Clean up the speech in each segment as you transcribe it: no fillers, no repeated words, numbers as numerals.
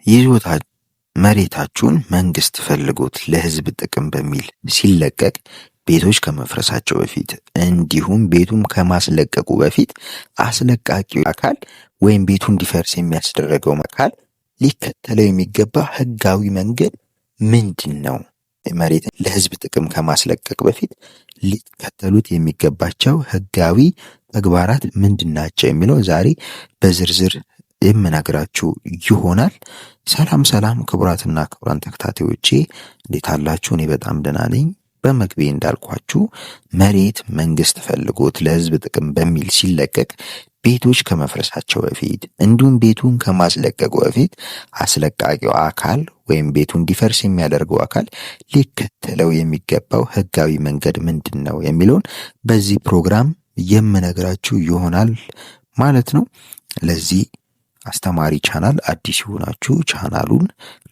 ይዞታ መሬታችሁን መንግስት ፈልጎት ለህዝብ ጥቅም በሚል ሲለቀቅ ቤቶች ከመፍረሳቸው በፊት እንዲሁም ቤቱን ከማስለቀቁ በፊት አስለቃቂው አካል ወይም ቤቱ እንዲፈርስ የሚያስደረገው አካል ሊከተለው የሚገባ ህጋዊ መንገድ ምንድን ነው? መሬትን ለህዝብ ጥቅም ከማስለቀቅ በፊት ሊከተሉት የሚገባቸው ህጋዊ ተግባራት ምንድን ናቸው የሚለው ዛሬ በዝርዝር የምነግራችሁ ይሆናል። ሰላም ክቡራትና ክቡራን ተከታታዮቼ እንዴት አላችሁ? እኔ በጣም ደህና ነኝ። በመግቢያ እንዳልኳችሁ መሬት መንግስት ፈልጎት ለህዝብ ጥቅም በሚል ሲለቀቅ ቤቶች ከመፍረሳቸው በፊት እንዲሁም ቤቱን ከማስለቀቁ በፊት አስለቃቂው አካል ወይም ቤቱ እንዲፈርስ የሚያደርገው አካል ሊከተለው የሚገባው ህጋዊ መንገድ ምንድን ነው የሚለውን በዚህ ፕሮግራም የምነግራችሁ ይሆናል ማለት ነው። ለዚህ አስተማሪ ቻናል አዲስ ሆናችሁ ቻናሉን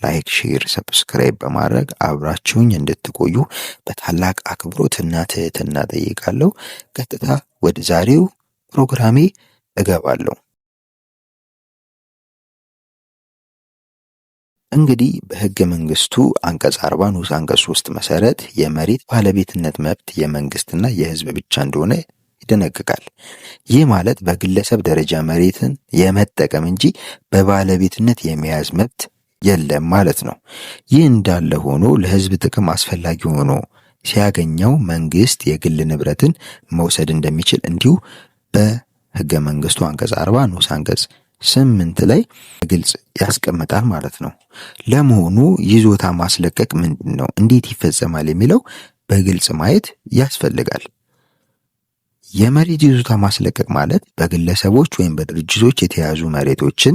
ላይክ፣ ሼር፣ ሰብስክራይብ በማድረግ አብራችሁኝ እንድትቆዩ በታላቅ አክብሮትና ትህትና ጠይቃለሁ። ቀጥታ ወደ ዛሬው ፕሮግራሜ እገባለሁ። እንግዲህ በህገ መንግስቱ አንቀጽ 40 ንዑስ አንቀጽ 3 መሰረት የመሬት ባለቤትነት መብት የመንግስትና የህዝብ ብቻ እንደሆነ ይደነግጋል። ይህ ማለት በግለሰብ ደረጃ መሬትን የመጠቀም እንጂ በባለቤትነት የመያዝ መብት የለም ማለት ነው። ይህ እንዳለ ሆኖ ለህዝብ ጥቅም አስፈላጊ ሆኖ ሲያገኘው መንግስት የግል ንብረትን መውሰድ እንደሚችል እንዲሁ በህገ መንግስቱ አንቀጽ 40 ንዑስ አንቀጽ 8 ላይ ግልጽ ያስቀምጣል ማለት ነው። ለመሆኑ ይዞታ ማስለቀቅ ምንድን ነው? እንዴት ይፈጸማል? የሚለው በግልጽ ማየት ያስፈልጋል። የመሬት ይዞታ ማስለቀቅ ማለት በግለሰቦች ወይም በድርጅቶች የተያዙ መሬቶችን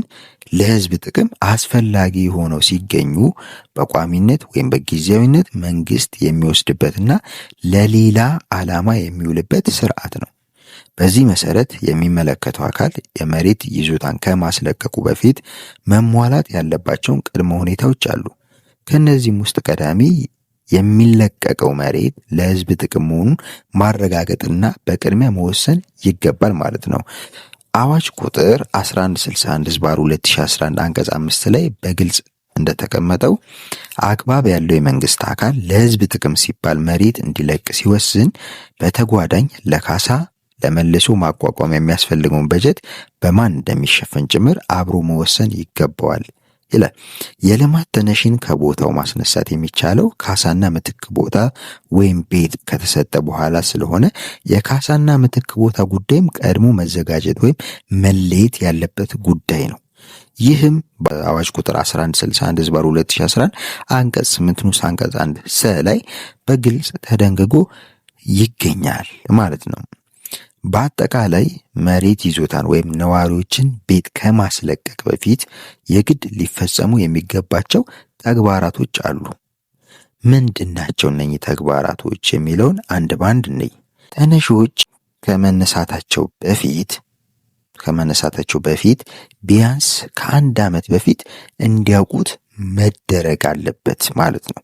ለህዝብ ጥቅም አስፈላጊ ሆነው ሲገኙ በቋሚነት ወይም በጊዜያዊነት መንግስት የሚወስድበትና ለሌላ ዓላማ የሚውልበት ስርዓት ነው። በዚህ መሰረት የሚመለከተው አካል የመሬት ይዞታን ከማስለቀቁ በፊት መሟላት ያለባቸውን ቅድመ ሁኔታዎች አሉ። ከነዚህም ውስጥ ቀዳሚ የሚለቀቀው መሬት ለህዝብ ጥቅም መሆኑን ማረጋገጥና በቅድሚያ መወሰን ይገባል ማለት ነው። አዋጅ ቁጥር 1161/2011 አንቀጽ 5 ላይ በግልጽ እንደተቀመጠው አግባብ ያለው የመንግስት አካል ለህዝብ ጥቅም ሲባል መሬት እንዲለቅ ሲወስን በተጓዳኝ ለካሳ ለመልሶ ማቋቋም የሚያስፈልገውን በጀት በማን እንደሚሸፈን ጭምር አብሮ መወሰን ይገባዋል ይላል። የልማት ተነሺን ከቦታው ማስነሳት የሚቻለው ካሳና ምትክ ቦታ ወይም ቤት ከተሰጠ በኋላ ስለሆነ የካሳና ምትክ ቦታ ጉዳይም ቀድሞ መዘጋጀት ወይም መለየት ያለበት ጉዳይ ነው። ይህም በአዋጅ ቁጥር 1161/2011 አንቀጽ 8 ንዑስ አንቀጽ 1 ሰ ላይ በግልጽ ተደንግጎ ይገኛል ማለት ነው። በአጠቃላይ መሬት ይዞታን ወይም ነዋሪዎችን ቤት ከማስለቀቅ በፊት የግድ ሊፈጸሙ የሚገባቸው ተግባራቶች አሉ። ምንድናቸው እነኚህ ተግባራቶች የሚለውን አንድ ባንድ እንይ። ተነሺዎች ከመነሳታቸው በፊት ቢያንስ ከ1 ዓመት በፊት እንዲያውቁት መደረግ አለበት ማለት ነው።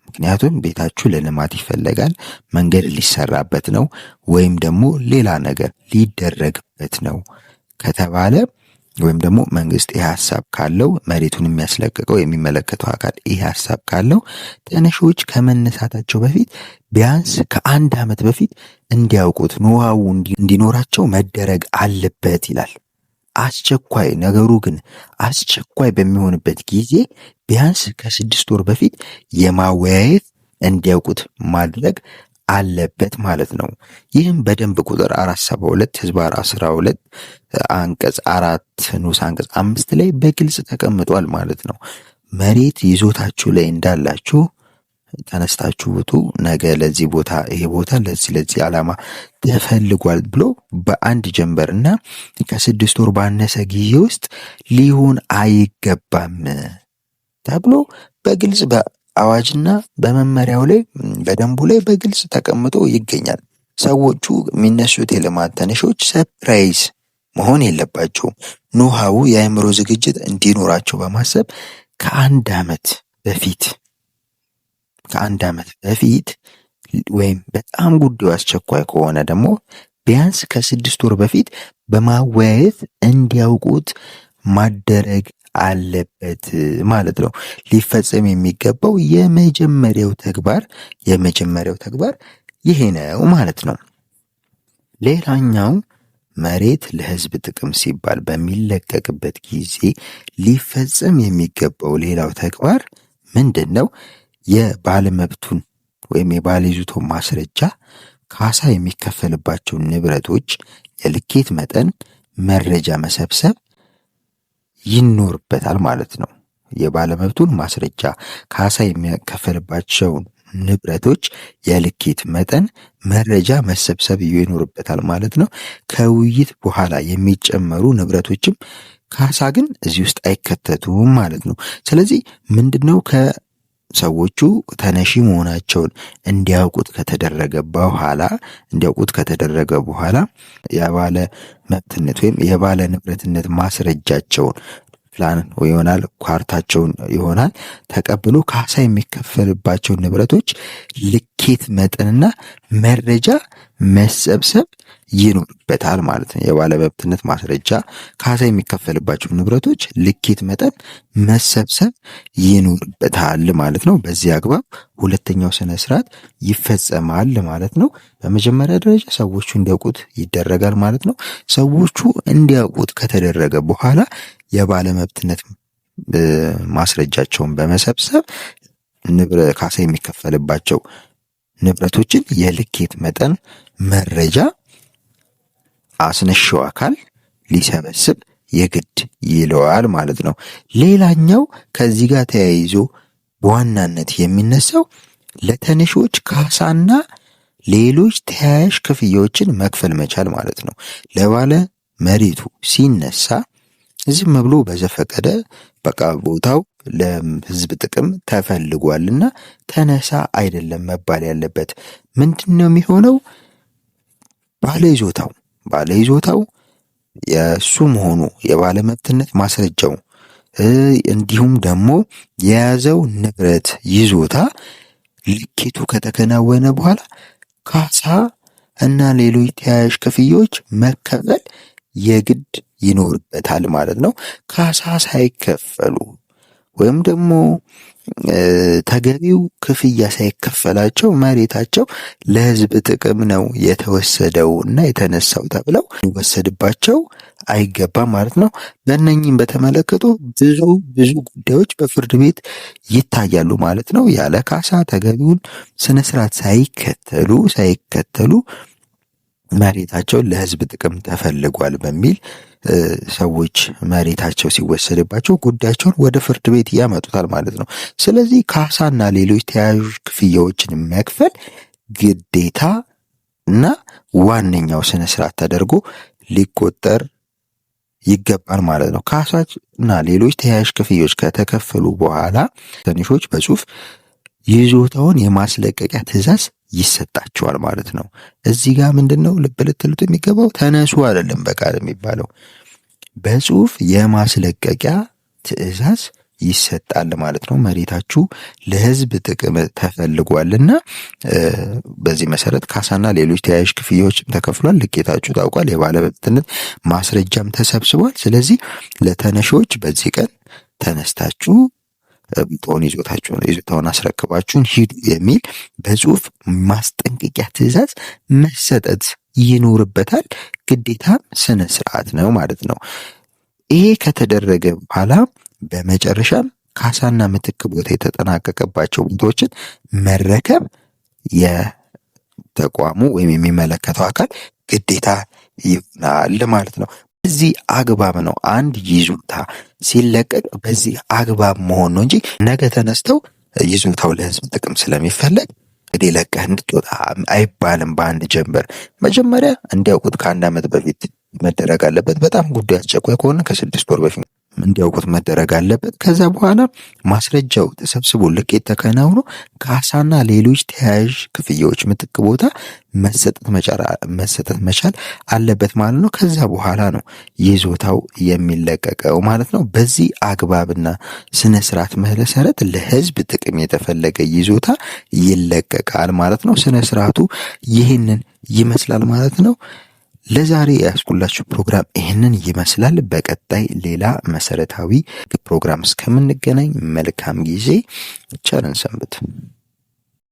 ምክንያቱም ቤታችሁ ለልማት ይፈለጋል፣ መንገድ ሊሰራበት ነው ወይም ደግሞ ሌላ ነገር ሊደረግበት ነው ከተባለ ወይም ደግሞ መንግስት ይህ ሐሳብ ካለው መሬቱን የሚያስለቅቀው የሚመለከተው አካል ይህ ሐሳብ ካለው ተነሺዎች ከመነሳታቸው በፊት ቢያንስ ከ1 ዓመት በፊት እንዲያውቁት ኖሃው እንዲኖራቸው መደረግ አለበት ይላል። አስቸኳይ ነገሩ ግን አስቸኳይ በሚሆንበት ጊዜ ቢያንስ ከ6 ወር በፊት የማወያየት እንዲያውቁት ማድረግ አለበት ማለት ነው። ይህም በደንብ ቁጥር 472/12 አንቀጽ 4 ንዑስ አንቀጽ 5 ላይ በግልጽ ተቀምጧል ማለት ነው። መሬት ይዞታችሁ ላይ እንዳላችሁ ተነስታችሁ ውጡ፣ ነገ ለዚህ ቦታ ይሄ ቦታ ለዚህ ዓላማ ተፈልጓል ብሎ በአንድ ጀንበርና ከ6 ወር ባነሰ ጊዜ ውስጥ ሊሆን አይገባም ተብሎ በግልጽ በአዋጅና በመመሪያው ላይ በደንቡ ላይ በግልጽ ተቀምጦ ይገኛል። ሰዎቹ የሚነሱት የልማት ተነሺዎች ሰርፕራይዝ መሆን የለባቸውም። ኖሃው የአእምሮ ዝግጅት እንዲኖራቸው በማሰብ ከ1 ዓመት በፊት ወይም በጣም ጉዳዩ አስቸኳይ ከሆነ ደግሞ ቢያንስ ከ6 ወር በፊት በማወያየት እንዲያውቁት ማደረግ አለበት ማለት ነው። ሊፈጸም የሚገባው የመጀመሪያው ተግባር ይሄ ነው ማለት ነው። ሌላኛው መሬት ለሕዝብ ጥቅም ሲባል በሚለቀቅበት ጊዜ ሊፈጸም የሚገባው ሌላው ተግባር ምንድን ነው? የባለመብቱን ወይም የባለይዞታውን ማስረጃ፣ ካሳ የሚከፈልባቸውን ንብረቶች የልኬት መጠን መረጃ መሰብሰብ ይኖርበታል ማለት ነው። የባለመብቱን ማስረጃ፣ ካሳ የሚከፈልባቸውን ንብረቶች የልኬት መጠን መረጃ መሰብሰብ ይኖርበታል ማለት ነው። ከውይይት በኋላ የሚጨመሩ ንብረቶችም ካሳ ግን እዚህ ውስጥ አይከተቱም ማለት ነው። ስለዚህ ምንድነው ከሰዎቹ ተነሺ መሆናቸውን እንዲያውቁት ከተደረገ በኋላ የባለ መብትነት ወይም የባለ ንብረትነት ማስረጃቸውን ፕላን ይሆናል ካርታቸውን ይሆናል ተቀብሎ ካሳ የሚከፈልባቸው ንብረቶች ልኬት መጠንና መረጃ መሰብሰብ ይኖርበታል ማለት ነው። የባለመብትነት ማስረጃ፣ ካሳ የሚከፈልባቸው ንብረቶች ልኬት መጠን መሰብሰብ ይኖርበታል ማለት ነው። በዚህ አግባብ ሁለተኛው ስነ ስርዓት ይፈጸማል ማለት ነው። በመጀመሪያ ደረጃ ሰዎቹ እንዲያውቁት ይደረጋል ማለት ነው። ሰዎቹ እንዲያውቁት ከተደረገ በኋላ የባለመብትነት ማስረጃቸውን በመሰብሰብ ካሳ የሚከፈልባቸው ንብረቶችን የልኬት መጠን መረጃ አስነሺው አካል ሊሰበስብ የግድ ይለዋል ማለት ነው። ሌላኛው ከዚህ ጋር ተያይዞ በዋናነት የሚነሳው ለተነሺዎች ካሳና ሌሎች ተያያዥ ክፍያዎችን መክፈል መቻል ማለት ነው። ለባለ መሬቱ ሲነሳ ዝም ብሎ በዘፈቀደ በቃ ቦታው ለሕዝብ ጥቅም ተፈልጓልና ተነሳ አይደለም መባል ያለበት። ምንድነው የሚሆነው? ባለይዞታው የእሱ መሆኑ የባለመብትነት ማስረጃው እንዲሁም ደግሞ የያዘው ንብረት ይዞታ ልኬቱ ከተከናወነ በኋላ ካሳ እና ሌሎች ተያያዥ ክፍያዎች መከፈል የግድ ይኖርበታል ማለት ነው። ካሳ ሳይከፈሉ ወይም ደግሞ ተገቢው ክፍያ ሳይከፈላቸው መሬታቸው ለሕዝብ ጥቅም ነው የተወሰደው እና የተነሳው ተብለው ሊወሰድባቸው አይገባም ማለት ነው። በእነኚህም በተመለከቱ ብዙ ጉዳዮች በፍርድ ቤት ይታያሉ ማለት ነው። ያለ ካሳ ተገቢውን ስነ ስርዓት ሳይከተሉ መሬታቸውን ለሕዝብ ጥቅም ተፈልጓል በሚል ሰዎች መሬታቸው ሲወሰድባቸው ጉዳያቸውን ወደ ፍርድ ቤት ያመጡታል ማለት ነው። ስለዚህ ካሳና ሌሎች ተያያዥ ክፍያዎችን መክፈል ግዴታ እና ዋነኛው ስነ ስርዓት ተደርጎ ሊቆጠር ይገባል ማለት ነው። ካሳና ሌሎች ተያያዥ ክፍያዎች ከተከፈሉ በኋላ ተነሺዎች በጽሁፍ ይዞታውን የማስለቀቂያ ትዕዛዝ ይሰጣቸዋል ማለት ነው። እዚህ ጋር ምንድነው ልብ ልትሉት የሚገባው? ተነሱ አይደለም በቃል የሚባለው፣ በጽሁፍ የማስለቀቂያ ትዕዛዝ ይሰጣል ማለት ነው። መሬታችሁ ለሕዝብ ጥቅም ተፈልጓልና በዚህ መሰረት ካሳና ሌሎች ተያያዥ ክፍያዎችም ተከፍሏል፣ ልኬታችሁ ታውቋል፣ የባለመብትነት ማስረጃም ተሰብስቧል። ስለዚህ ለተነሺዎች በዚህ ቀን ተነስታችሁ ይዞታውን አስረክባችሁን ሂዱ የሚል በጽሁፍ ማስጠንቀቂያ ትዕዛዝ መሰጠት ይኖርበታል። ግዴታም ስነ ስርዓት ነው ማለት ነው። ይሄ ከተደረገ በኋላ በመጨረሻም ካሳና ምትክ ቦታ የተጠናቀቀባቸው ቦታዎችን መረከብ የተቋሙ ወይም የሚመለከተው አካል ግዴታ ይሆናል ማለት ነው። በዚህ አግባብ ነው አንድ ይዞታ ሲለቀቅ በዚህ አግባብ መሆን ነው እንጂ ነገ ተነስተው ይዞታው ለሕዝብ ጥቅም ስለሚፈለግ እንግዲህ ለቀህ እንድትወጣ አይባልም። በአንድ ጀንበር መጀመሪያ እንዲያውቁት ከ1 ዓመት በፊት መደረግ አለበት። በጣም ጉዳይ አስቸኳይ ከሆነ ከ6 ወር በፊት እንዲያውቁት መደረግ አለበት። ከዛ በኋላ ማስረጃው ተሰብስቦ ልኬት ተከናውኖ ካሳና ሌሎች ተያያዥ ክፍያዎች ምትክ ቦታ መሰጠት መቻል አለበት ማለት ነው። ከዛ በኋላ ነው ይዞታው የሚለቀቀው ማለት ነው። በዚህ አግባብና ስነ ስርዓት መሰረት ለሕዝብ ጥቅም የተፈለገ ይዞታ ይለቀቃል ማለት ነው። ስነ ስርዓቱ ይህንን ይመስላል ማለት ነው። ለዛሬ ያስኩላችሁ ፕሮግራም ይህንን ይመስላል። በቀጣይ ሌላ መሰረታዊ ፕሮግራም እስከምንገናኝ መልካም ጊዜ፣ ቸርን ሰንብት።